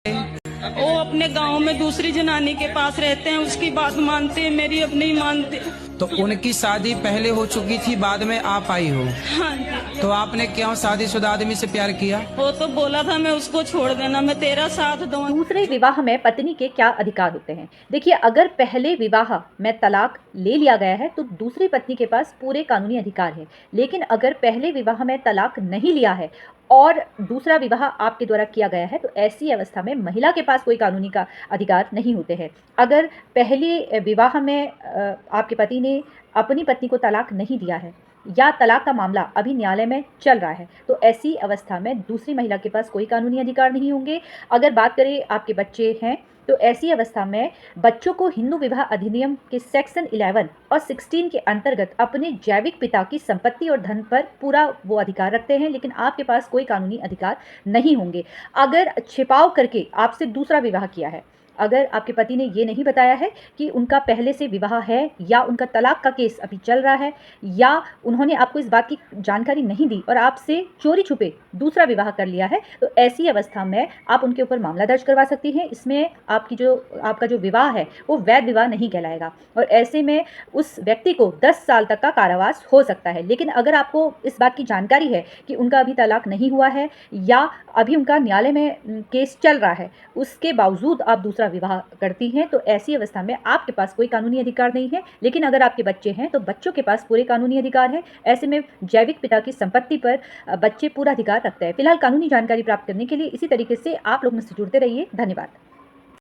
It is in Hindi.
वो अपने गांव में दूसरी जनानी के पास रहते हैं, उसकी बात मानते हैं, मेरी अब नहीं मानते। तो उनकी शादी पहले हो चुकी थी, बाद में आप आई हो। हाँ जी। तो आपने क्यों शादीशुदा आदमी से प्यार किया? वो तो बोला था मैं उसको छोड़ देना, मैं तेरा साथ दूंगा। दूसरे विवाह में पत्नी के क्या अधिकार होते हैं? देखिए, अगर पहले विवाह में तलाक ले लिया गया है तो दूसरी पत्नी के पास पूरे कानूनी अधिकार है। लेकिन अगर पहले विवाह में तलाक नहीं लिया है और दूसरा विवाह आपके द्वारा किया गया है तो ऐसी अवस्था में महिला के पास कोई कानूनी का अधिकार नहीं होते हैं। अगर पहले विवाह में आपके पति ने अपनी पत्नी को तलाक नहीं दिया है या तलाक का मामला अभी न्यायालय में चल रहा है तो ऐसी अवस्था में दूसरी महिला के पास कोई कानूनी अधिकार नहीं होंगे। अगर बात करें आपके बच्चे हैं तो ऐसी अवस्था में बच्चों को हिंदू विवाह अधिनियम के सेक्शन 11 और 16 के अंतर्गत अपने जैविक पिता की संपत्ति और धन पर पूरा वो अधिकार रखते हैं, लेकिन आपके पास कोई कानूनी अधिकार नहीं होंगे। अगर छिपाव करके आपसे दूसरा विवाह किया है, अगर आपके पति ने ये नहीं बताया है कि उनका पहले से विवाह है या उनका तलाक का केस अभी चल रहा है या उन्होंने आपको इस बात की जानकारी नहीं दी और आपसे चोरी छुपे दूसरा विवाह कर लिया है, तो ऐसी अवस्था में आप उनके ऊपर मामला दर्ज करवा सकती हैं। इसमें आपका जो विवाह है वो वैध विवाह नहीं कहलाएगा और ऐसे में उस व्यक्ति को 10 साल तक का कारावास हो सकता है। लेकिन अगर आपको इस बात की जानकारी है कि उनका अभी तलाक नहीं हुआ है या अभी उनका न्यायालय में केस चल रहा है, उसके बावजूद आप दूसरा विवाह करती हैं, तो ऐसी अवस्था में आपके पास कोई कानूनी अधिकार नहीं है। लेकिन अगर आपके बच्चे हैं तो बच्चों के पास पूरे कानूनी अधिकार है। ऐसे में जैविक पिता की संपत्ति पर बच्चे पूरा अधिकार रखते हैं। फिलहाल कानूनी जानकारी प्राप्त करने के लिए इसी तरीके से आप लोग मुझसे जुड़ते रहिए। धन्यवाद।